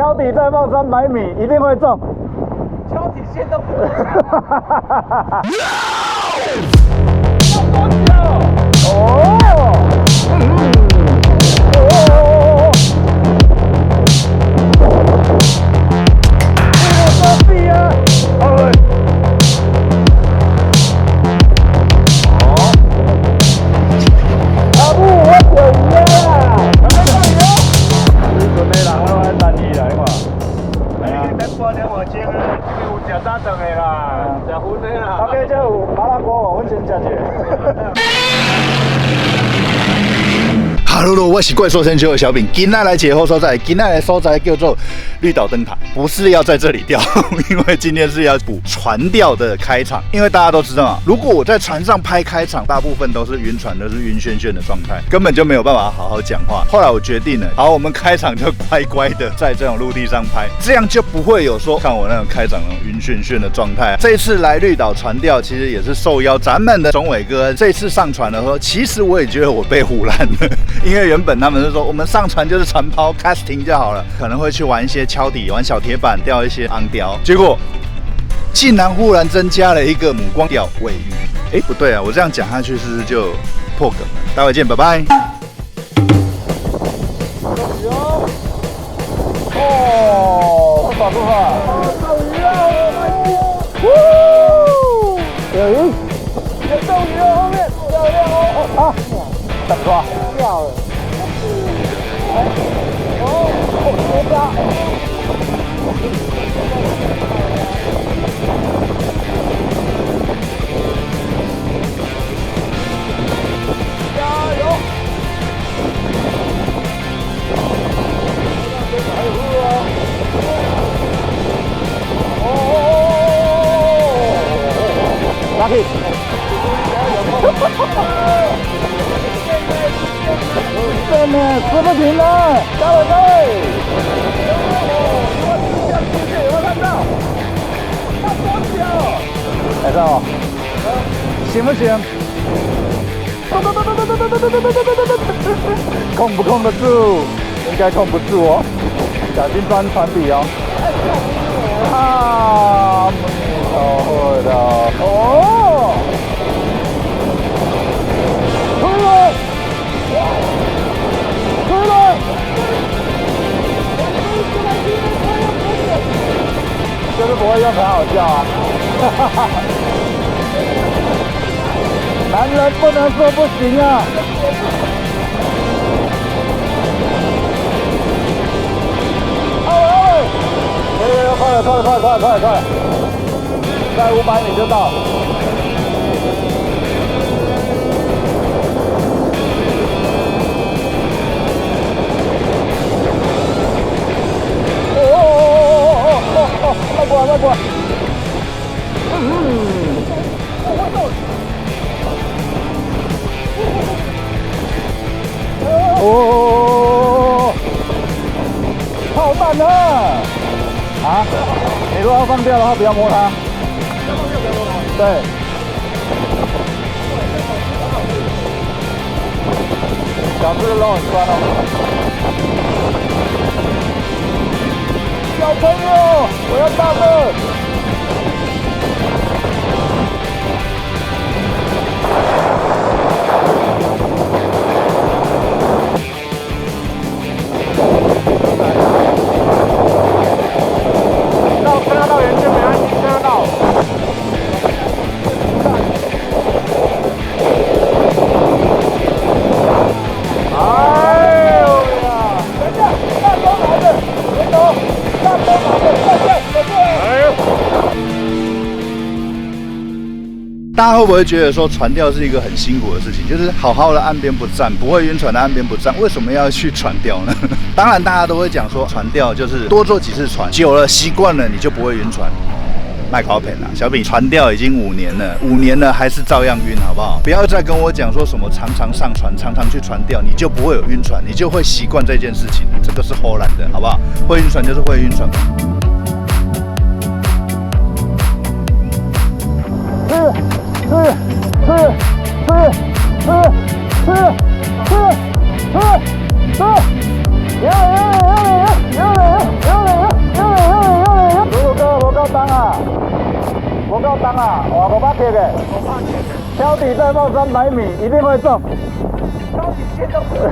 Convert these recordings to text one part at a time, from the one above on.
敲底再放300米，一定会中。敲底线都不中。Hello， 我是怪兽山丘的小饼，今天来解后所在，今天的所在叫做绿岛灯塔，不是要在这里钓，因为今天是要补船钓的开场。因为大家都知道啊，如果我在船上拍开场，大部分都是晕船，都是晕眩眩的状态，根本就没有办法好好讲话。后来我决定了，好，我们开场就乖乖的在这种陆地上拍，这样就不会有说像我那种开场那种晕眩眩的状态。这次来绿岛船钓，其实也是受邀咱们的总伟哥这次上船的时候，其实我也觉得我被唬烂了。因为原本他们是说我们上船就是船抛 casting 就好了，可能会去玩一些敲底、玩小铁板、钓一些昂雕，结果竟然忽然增加了一个母光钓尾鱼。哎，不对啊，我这样讲下去是不是就破梗了？待会见，拜拜。哦，不法不法，斗鱼啊！有鱼，有斗鱼哦，后面漂亮哦！啊，怎么抓？掉了。哦，别抓！加油！还有路啊！拉起！真的吃不停了，加油加油！有没有看到？大多脚！来到，行不行？控不控得住？应该控不住哦，小心钻船底哦。啊，没会的哦。出来！出来！就是不会用才好笑啊！男人不能说不行啊！快了，再500米就到。慢过来！哦，炮弹呢？啊？你如果要放掉的话，不要摸它。对。小只的肉很酸哦。小朋友，我要大的。到远就没关系，车到。哎呦呀！等一下，大刀来的，别走，大刀来的，再见。哎呦！大家会不会觉得说船钓是一个很辛苦的事情？就是好好的岸边不站，不会晕船的岸边不站，为什么要去船钓呢？当然，大家都会讲说船钓就是多坐几次船，久了习惯了，你就不会晕船。卖考片啦，小饼船钓已经5年了，5年了还是照样晕，好不好？不要再跟我讲说什么常常上船、常常去船钓，你就不会有晕船，你就会习惯这件事情。这个是荷兰的，好不好？会晕船就是会晕船。张啊，哇，500克的，挑底再冒300米，一定会中。挑底线都不对。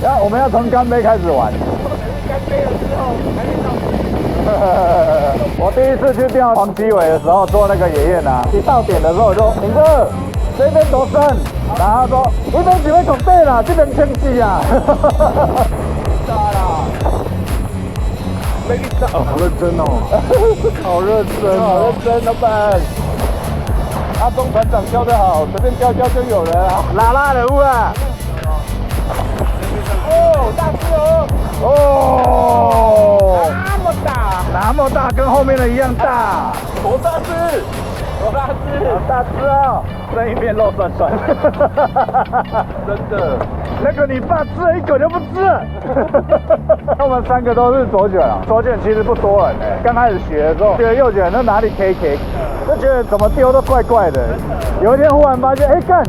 然后我们要从干杯开始玩。干杯了之后，还没到。我第一次去钓黄鳍尾的时候做那个野宴啊，一到点的时候我就林哥这边多深，然后他说这边只会从背啦，这边清晰啊。大啦，没给到。好认真哦，好认真，好认真，老板。阿东船长教得好，随便教教就有了啊。拉拉人物啊！哦，大只哦。哦，那么大，那么大，跟后面的一样大，多大只？多大只？好大只啊！这一面肉酸酸。真的。那个你爸吃了一口就不吃了。我们3个都是左卷啊，左卷其实不多人哎。刚开始学的时候，觉得右卷那哪里 K， 就觉得怎么丢都怪怪的。有一天忽然发现，哎干，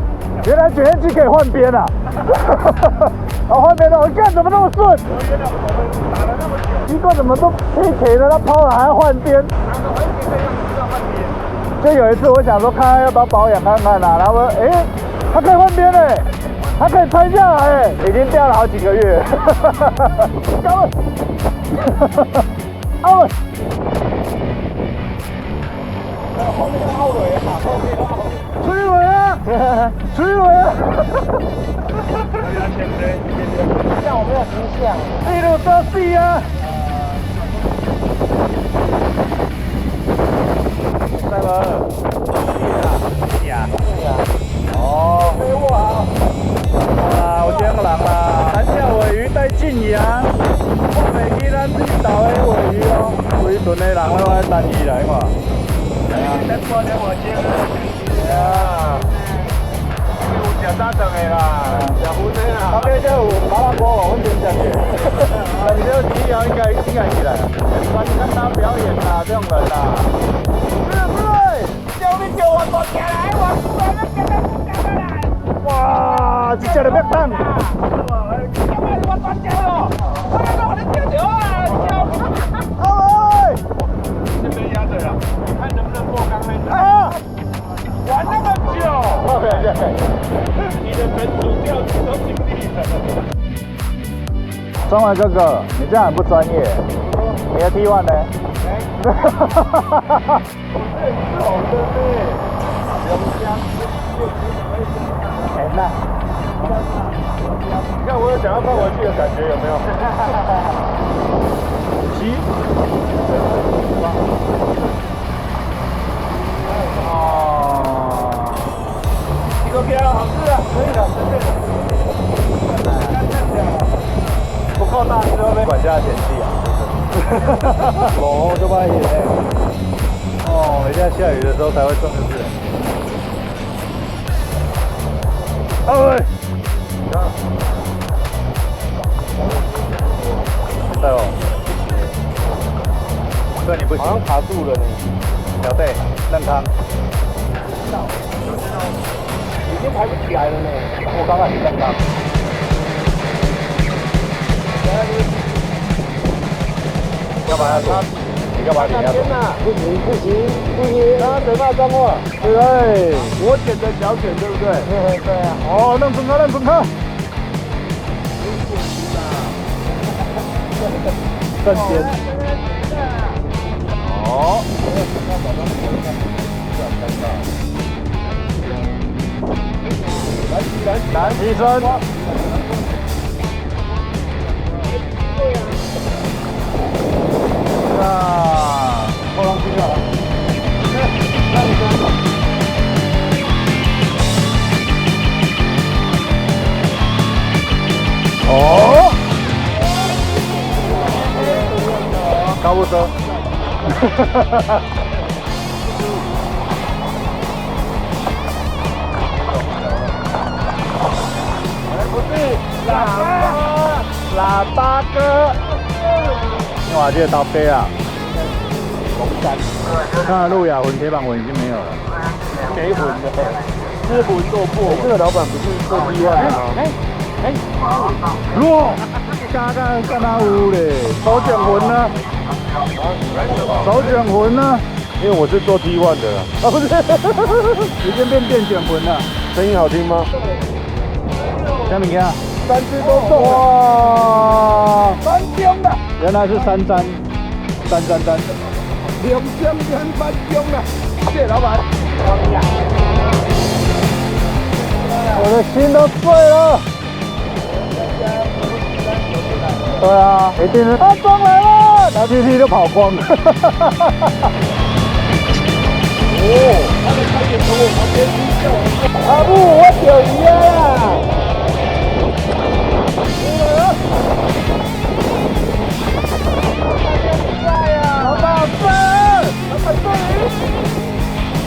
原来卷烟机可以换边啊！然后换边了，我干怎么那么顺？奇怪，怎么都 K 的，他抛了还要换边。就有一次我想说，看看要不要保养看看啊，然后哎，它可以换边嘞。它可以拆下来，已经掉了好几个月。高文，阿文，后面的奥伟啊，后面的奥伟。崔伟啊，崔伟啊，像我们的形象。一路到死啊！在吗？呀，哦，飞我好。啊，有蟑螂啦！咱钓尾鱼带晋阳，我袂记咱绿岛的尾鱼哦，规船的人都来等伊来看。再过点我先。啊。有食早顿的啦，食薰的啦。后面就有麻辣锅，我先食去。等你这个鱼苗应该起来了。欢迎看他表演啦，这种人啦。对，叫你叫我坐起来，我突然就觉得不敢来。哇，这只就别烫。我抓交了，我的丢球啊！哎，这边压着了，看能不能过刚那个。啊！玩那么久，对，你的本主钓鱼都经历了。庄伟哥哥，你这样很不专业。你的 T1 呢？是好的嘞，钱呢？你看我有想要放回去的感觉，有没有？鸡。哦。这个标好吃啊，可以了，随便的。不够大只会被管家嫌弃啊。哦，就把野。哦，一定要下雨的时候才会中，就是。哎。对哦。这你不行。好像卡住了呢。小队，嫩汤。已经抬不起来了呢。我刚刚是嫩汤。干嘛要躲？你干嘛你要躲？不行，他没办法脏话。对，我剪的小卷，对不对？对啊。哦，弄准他。正尖。哦。来提升。啊，后浪去了。哦，高不车。不是喇叭哥。哇，这个刀杯啊！看路亚魂、铁板魂已经没有了。谁魂的？是魂做破。这个老板不是做意外的吗？弱，刚刚干他屋嘞，手卷魂呢？手卷魂呢？因为我是做 T1 的啦。啊，不是，已经变电卷魂了。声音好听吗？下面看3只都中了。哇翻中了，原来是3张，3张3。 2箱全翻中了，谢谢老板。我的心都碎了。对啊，一定是他中来了，然后 TT 就跑光了。哦，他的开点从我旁边叫我。阿布，我有鱼啊！老大分，老板送鱼，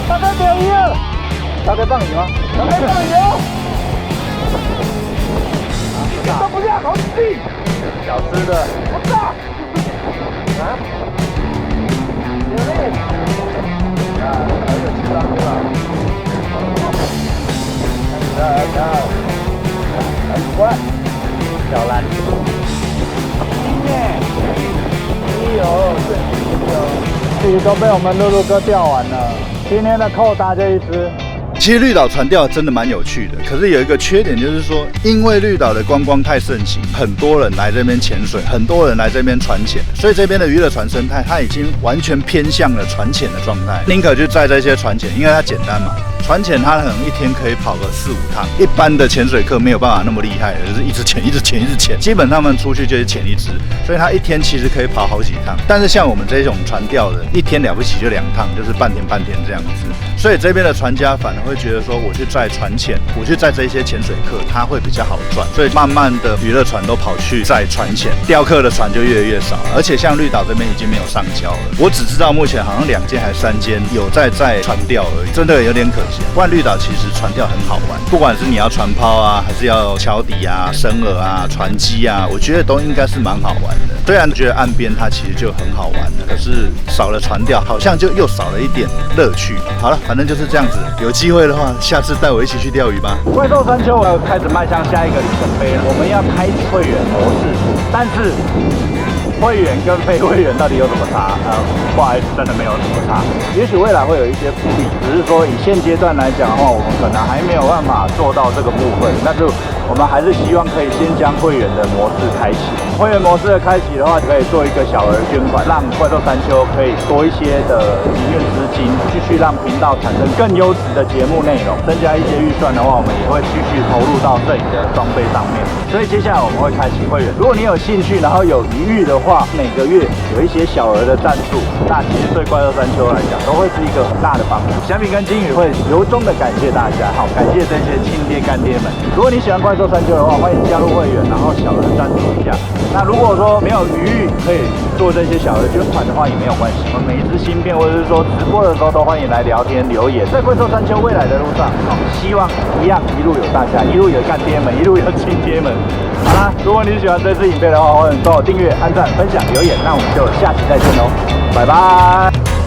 大概没有鱼了。大概放鱼吗？大概放鱼哦。都不下，好细。小只的。不大。啊？有嘞。啊，还有7张对吧？很乖。小蓝。其实都被我们露露哥钓完了，今天的扣打就一只。其实绿岛船钓真的蛮有趣的，可是有一个缺点就是说，因为绿岛的观光太盛行，很多人来这边潜水，很多人来这边船潜，所以这边的娱乐船生态它已经完全偏向了船潜的状态。宁可去载这些船潜，因为它简单嘛。船潜它可能一天可以跑个4、5趟，一般的潜水客没有办法那么厉害的，就是一直潜、一直潜、一直潜。基本上他们出去就是潜一只，所以他一天其实可以跑好几趟。但是像我们这种船钓的，一天了不起就2趟，就是半天这样子。所以这边的船家反而会觉得说，我去载船潜，我去载这些潜水客，他会比较好赚。所以慢慢的娱乐船都跑去载船潜，钓客的船就越来越少。而且像绿岛这边已经没有上礁了，我只知道目前好像2间还是3间有在船钓而已，真的有点可惜。不然绿岛其实船钓很好玩，不管是你要船抛啊，还是要桥底啊、生饵啊、船机啊，我觉得都应该是蛮好玩的。虽然觉得岸边它其实就很好玩了，可是少了船钓，好像就又少了一点乐趣。好了，反正就是这样子。有机会的话，下次带我一起去钓鱼吧。怪兽山丘开始迈向下一个里程碑了，我们要开启会员模式，但是会员跟非会员到底有什么差？不好意思，真的没有什么差。也许未来会有一些福利，只是说以现阶段来讲的话，我们可能还没有办法做到这个部分。但是我们还是希望可以先将会员的模式开启。会员模式的开启的话，可以做一个小额捐款，让怪兽山丘可以多一些的营运资金，继续让频道产生更优质的节目内容。增加一些预算的话，我们也会继续投入到摄影的装备上面。所以接下来我们会开启会员。如果你有兴趣，然后有余裕的话，每个月有一些小额的赞助，那其实对怪兽山丘来讲都会是一个很大的帮助。小米跟金宇会由衷的感谢大家，好，感谢这些亲爹干爹们。如果你喜欢怪兽山丘的话，欢迎加入会员，然后小额赞助一下。那如果说没有余裕可以做这些小额捐款的话，也没有关系。我们每一支新片或者是说直播的时候，都欢迎来聊天留言。在怪兽山丘未来的路上，好，希望一样一路有大家，一路有干爹们，一路有亲爹们。好啦，如果你喜欢这支影片的话，欢迎帮我订阅、按赞、分享、留言。那我们就下期再见喽，拜拜。